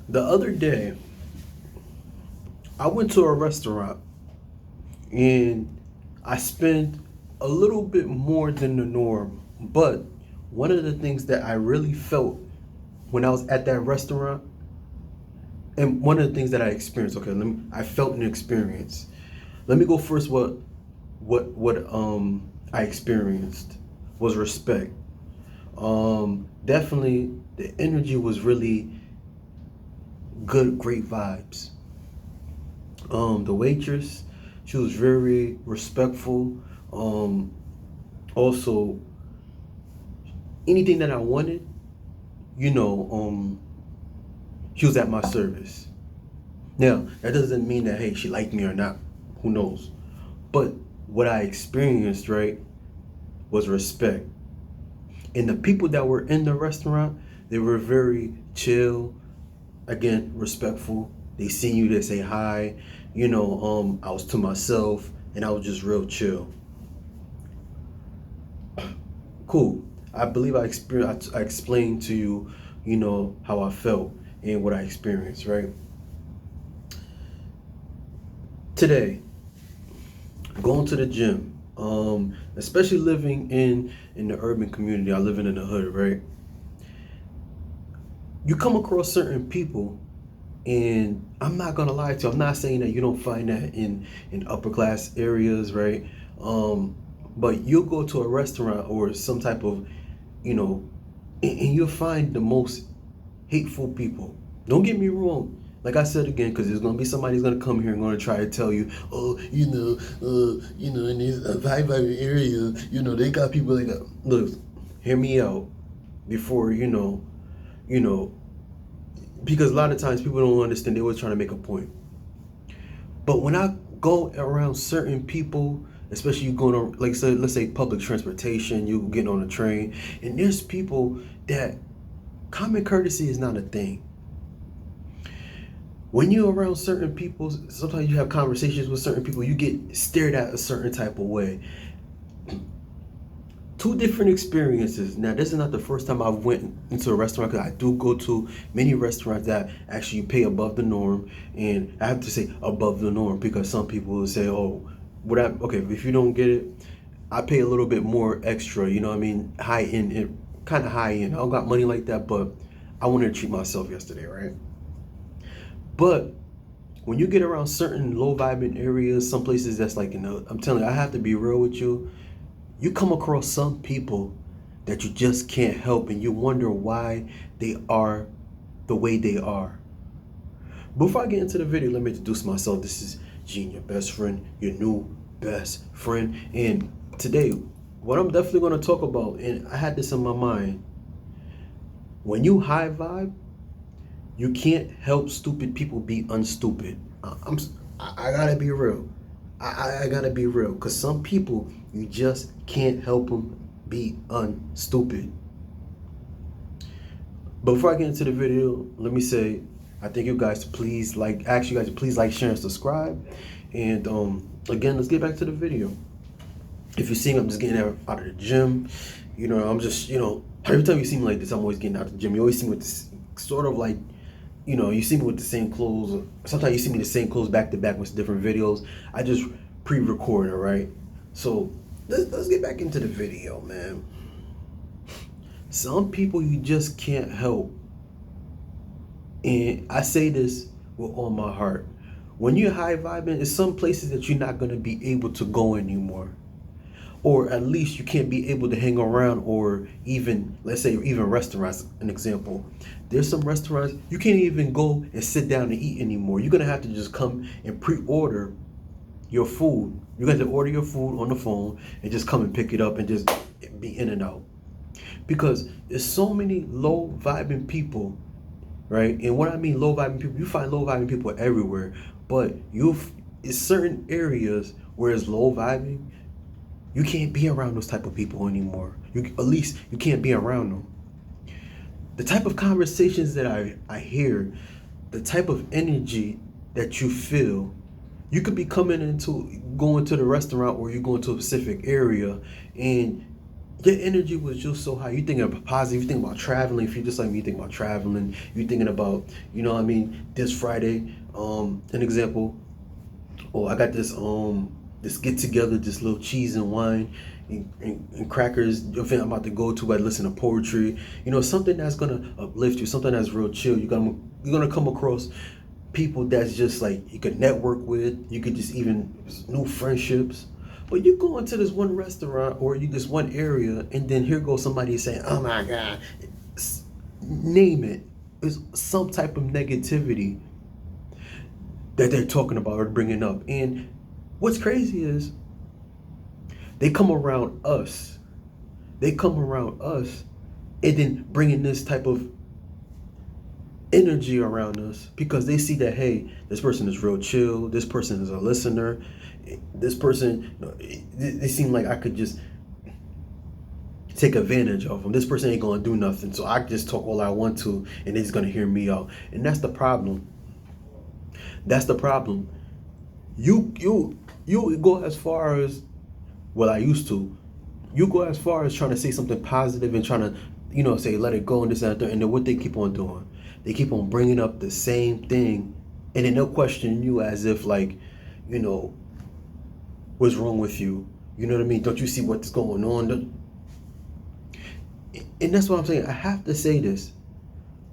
The other day, I went to a restaurant and I spent a little bit more than the norm. But one of the things that I really felt when I was at that restaurant, and one of the things that I experienced, okay, I felt an experience. Let me go first. What I experienced was respect. Definitely the energy was really good, great vibes. The waitress, she was very respectful. Um, Also, anything that I wanted, you know, she was at my service. Now, that doesn't mean that hey, she liked me or not. Who knows? But what I experienced, right, was respect. And the people that were in the restaurant, they were very chill, again, respectful. They seen you, they say hi. I was to myself and I was just real chill. Cool. I believe I explained to you, how I felt and what I experienced, right? Today, going to the gym, especially living in the urban community. I live in the hood, right? You come across certain people, and I'm not gonna lie to you. I'm not saying that you don't find that in upper class areas, right? But you'll go to a restaurant or some type of, you know, and you'll find the most hateful people. Don't get me wrong. Like I said again, because there's gonna be somebody who's gonna come here and gonna try to tell you, oh, in these high vibe areas, they got people like that. Look, hear me out before you know, because a lot of times people don't understand. They always trying to make a point. But when I go around certain people, especially you going on, like say, let's say public transportation, you getting on a train, and there's people that common courtesy is not a thing. When you're around certain people, sometimes you have conversations with certain people, you get stared at a certain type of way. Two different experiences. Now, this is not the first time I've went into a restaurant, because I do go to many restaurants that actually pay above the norm, and I have to say above the norm because some people will say, "Oh, okay, if you don't get it, I pay a little bit more extra." You know what I mean? High end, kind of high end. I don't got money like that, but I wanted to treat myself yesterday, right? But when you get around certain low vibing areas, some places that's like, I'm telling you, I have to be real with you. You come across some people that you just can't help, and you wonder why they are the way they are. Before I get into the video, let me introduce myself. This is Gene, your best friend, your new best friend. And today, what I'm definitely going to talk about, and I had this in my mind, when you high vibe, you can't help stupid people be unstupid. I gotta be real. I gotta be real, because some people, you just can't help them be unstupid. Before I get into the video, let me say I thank you guys to please ask you guys to please like, share, and subscribe. And again, let's get back to the video. If you see me, I'm just getting out of the gym. I'm just, every time you see me like this, I'm always getting out of the gym. You always see me with this sort of like, you see me with the same clothes. Sometimes you see me the same clothes back to back with different videos. I just pre-record, all right? So let's get back into the video, man. Some people you just can't help. And I say this with all my heart. When you're high vibing, it's some places that you're not going to be able to go anymore. Or at least you can't be able to hang around, or even, let's say, even restaurants, an example. There's some restaurants you can't even go and sit down and eat anymore. You're going to have to just come and pre-order your food. You're going to order your food on the phone and just come and pick it up and just be in and out. Because there's so many low vibing people, right? And what I mean low vibing people, you find low vibing people everywhere, but it's certain areas where it's low vibing. You can't be around those type of people anymore. At least you can't be around them. The type of conversations that I hear, the type of energy that you feel, you could be going to the restaurant, or you going to a specific area, and Your energy was just so high. You thinking about positive. You think about traveling. If you just like me, you think about traveling. You thinking about, what I mean, this Friday. An example. Oh, I got this get together, this little cheese and wine and crackers event I'm about to go to. I listen to poetry. Something that's gonna uplift you. Something that's real chill. You're gonna come across people that's just like you could network with. You could just even new friendships. But you go into this one restaurant or you this one area, and then here goes somebody saying, "Oh my God," name it. It's some type of negativity that they're talking about or bringing up. And what's crazy is they come around us. They come around us, and then bringing this type of energy around us because they see that, hey, this person is real chill. This person is a listener. This person, they seem like I could just take advantage of them. This person ain't gonna do nothing, so I just talk all I want to, and they're just gonna hear me out. And that's the problem. That's the problem. You go as far as, well, I used to. You go as far as trying to say something positive and trying to, say let it go and this and that. And then what they keep on doing, they keep on bringing up the same thing, and then they'll question you as if like, what's wrong with you? You know what I mean? Don't you see what's going on? And that's what I'm saying. I have to say this.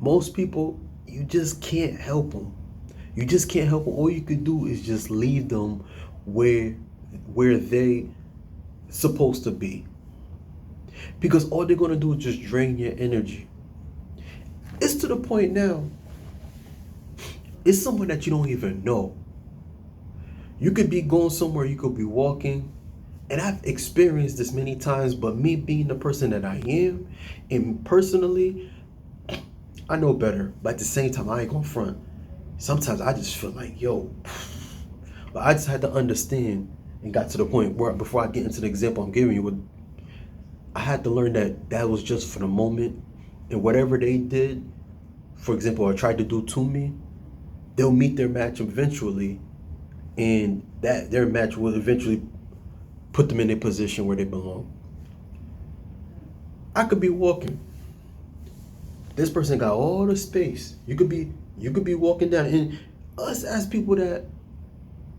Most people, you just can't help them. You just can't help them. All you could do is just leave them where they supposed to be. Because all they're gonna do is just drain your energy. It's to the point now, it's someone that you don't even know. You could be going somewhere, you could be walking, and I've experienced this many times, but me being the person that I am, and personally, I know better, but at the same time, I ain't gonna front. Sometimes I just feel like, yo, but I just had to understand and got to the point where, before I get into the example I'm giving you, I had to learn that was just for the moment, and whatever they did, for example, or tried to do to me, they'll meet their match eventually, and that their match will eventually put them in a position where they belong. I could be walking. This person got all the space. You could be walking down, and us as people that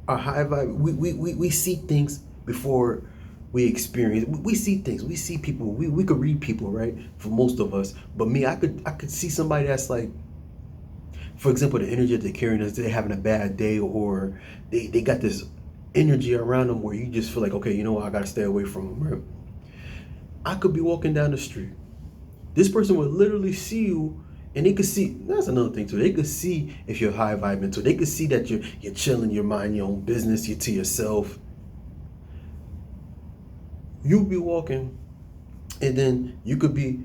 are high vibe, we see things before we experience. We see things. We see people. We could read people, right? For most of us. But me, I could see somebody that's like, for example, the energy that they're carrying is they're having a bad day, or they got this energy around them where you just feel like, okay, you know what, I gotta stay away from them, right? I could be walking down the street. This person would literally see you, and they could see, that's another thing too, they could see if you're high vibing too. They could see that you're chilling, you're minding your own business, you're to yourself. You be walking, and then you could be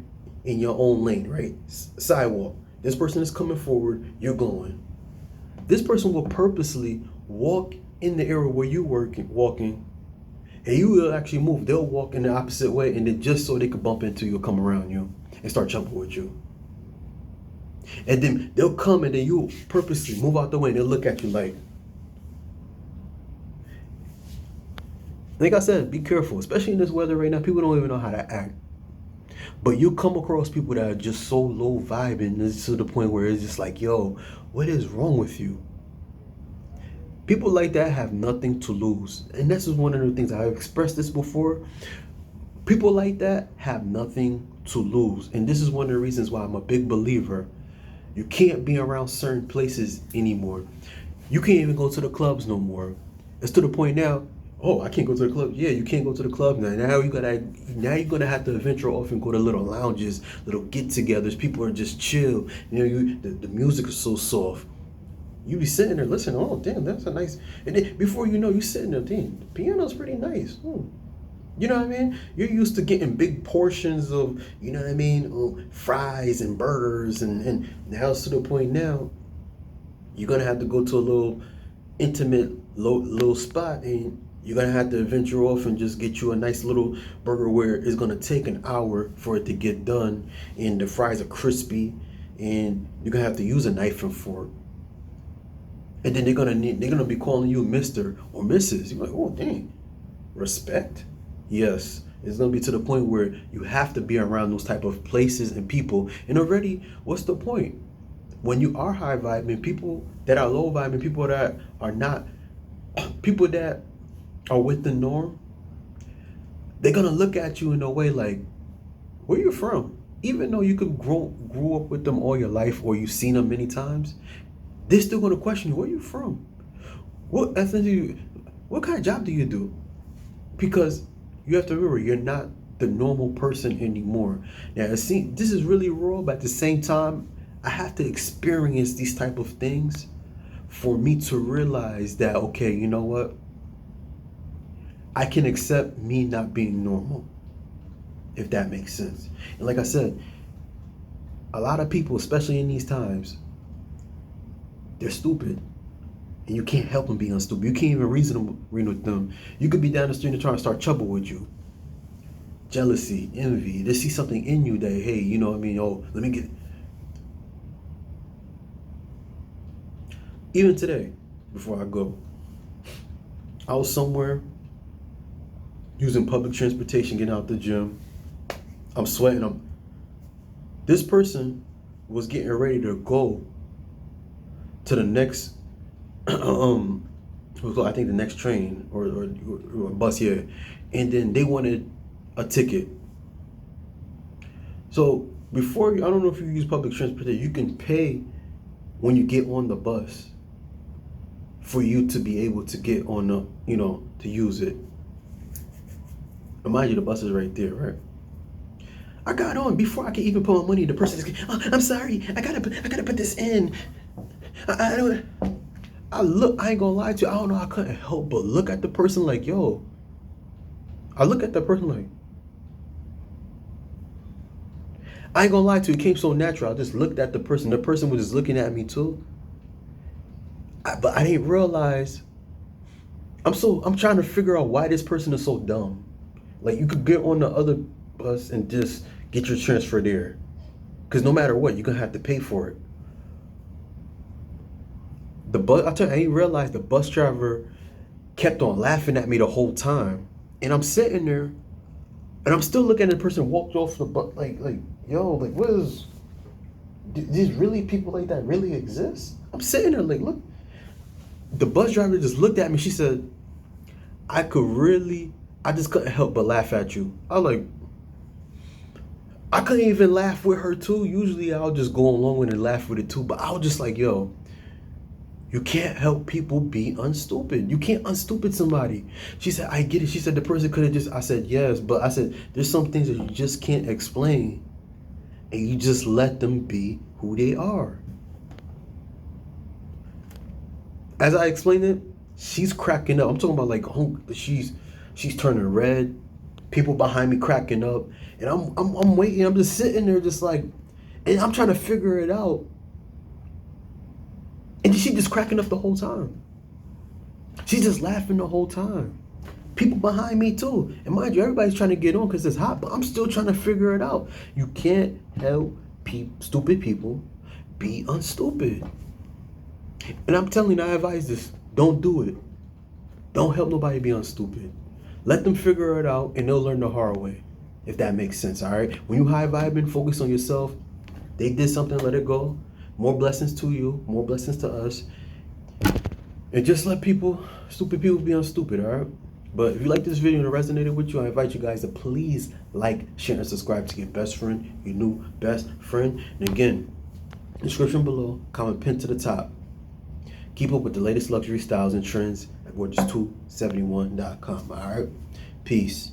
in your own lane, right? Sidewalk. This person is coming forward, you're going. This person will purposely walk in the area where you're walking, and you will actually move. They'll walk in the opposite way, and then just so they could bump into you or come around you and start jumping with you. And then they'll come, and then you purposely move out the way, and they'll look at you like I said, be careful, especially in this weather right now. People don't even know how to act. But you come across people that are just so low vibing to the point where it's just like, yo, what is wrong with you? People like that have nothing to lose. And this is one of the things, I've expressed this before. People like that have nothing to lose. And this is one of the reasons why I'm a big believer. You can't be around certain places anymore. You can't even go to the clubs no more. It's to the point now, oh, I can't go to the club. Yeah, you can't go to the club now. Now you're gonna have to venture off and go to little lounges, little get-togethers. People are just chill. The music is so soft. You be sitting there listening. Oh, damn, that's a nice. And then before you know, you sitting there, damn, the piano's pretty nice. You know what I mean? You're used to getting big portions of, you know what I mean, fries and burgers, and now it's to the point now, you're gonna have to go to a little intimate little spot, and you're gonna have to venture off and just get you a nice little burger where it's gonna take an hour for it to get done, and the fries are crispy, and you're gonna have to use a knife and fork. And then they're gonna be calling you Mr. or Mrs. You're like, oh dang, respect. Yes, It's gonna be to the point where you have to be around those type of places and people. And already, what's the point? When you are high vibing, people that are low vibing, people that are not, people that are with the norm, they're gonna look at you in a way like, where you from? Even though you could grew up with them all your life or you've seen them many times, they're still gonna question you, where you from? What ethnicity, what kind of job do you do? Because you have to remember, you're not the normal person anymore. Now, this is really raw, but at the same time, I have to experience these type of things for me to realize that, okay, you know what? I can accept me not being normal, if that makes sense. And like I said, a lot of people, especially in these times, they're stupid. And you can't help them being stupid. You can't even reason with them. You could be down the street and trying to start trouble with you. Jealousy, envy. They see something in you that, hey, you know what I mean? Oh, let me get it. Even today, before I go, I was somewhere using public transportation, getting out the gym. I'm sweating. This person was getting ready to go to the next I think the next train or bus here, and then they wanted a ticket. So before, I don't know if you use public transportation, you can pay when you get on the bus for you to be able to get on the, to use it. And mind you, the bus is right there, right? I got on before I could even put my money. The person is, oh, I'm sorry, I gotta put this in. I ain't gonna lie to you. I don't know. I couldn't help but look at the person like, yo. I look at the person like, I ain't gonna lie to you. It came so natural. I just looked at the person. The person was just looking at me too. But I didn't realize. I'm trying to figure out why this person is so dumb. Like, you could get on the other bus and just get your transfer there, because no matter what, you're gonna have to pay for it. I didn't realize the bus driver kept on laughing at me the whole time. And I'm sitting there and I'm still looking at the person walked off the bus like, yo, like, what is, these really people like that really exist? I'm sitting there like, look, the bus driver just looked at me. She said, I just couldn't help but laugh at you. I was like, I couldn't even laugh with her too. Usually I'll just go along with it and laugh with it too. But I was just like, yo, you can't help people be unstupid. You can't unstupid somebody. She said, I get it. She said, the person could have just, I said, yes. But I said, there's some things that you just can't explain. And you just let them be who they are. As I explained it, she's cracking up. I'm talking about like, she's turning red. People behind me cracking up. And I'm waiting. I'm just sitting there just like, and I'm trying to figure it out. And she just cracking up the whole time. She's just laughing the whole time. People behind me too. And mind you, everybody's trying to get on because it's hot, but I'm still trying to figure it out. You can't help stupid people be unstupid. And I'm telling you, I advise this. Don't do it. Don't help nobody be unstupid. Let them figure it out and they'll learn the hard way. If that makes sense, all right? When you high vibing, focus on yourself. They did something, let it go. More blessings to you, more blessings to us. And just let stupid people be unstupid, all right? But if you like this video and it resonated with you, I invite you guys to please like, share, and subscribe to your best friend, your new best friend. And again, description below, comment pinned to the top. Keep up with the latest luxury styles and trends at gorgeous271.com, all right? Peace.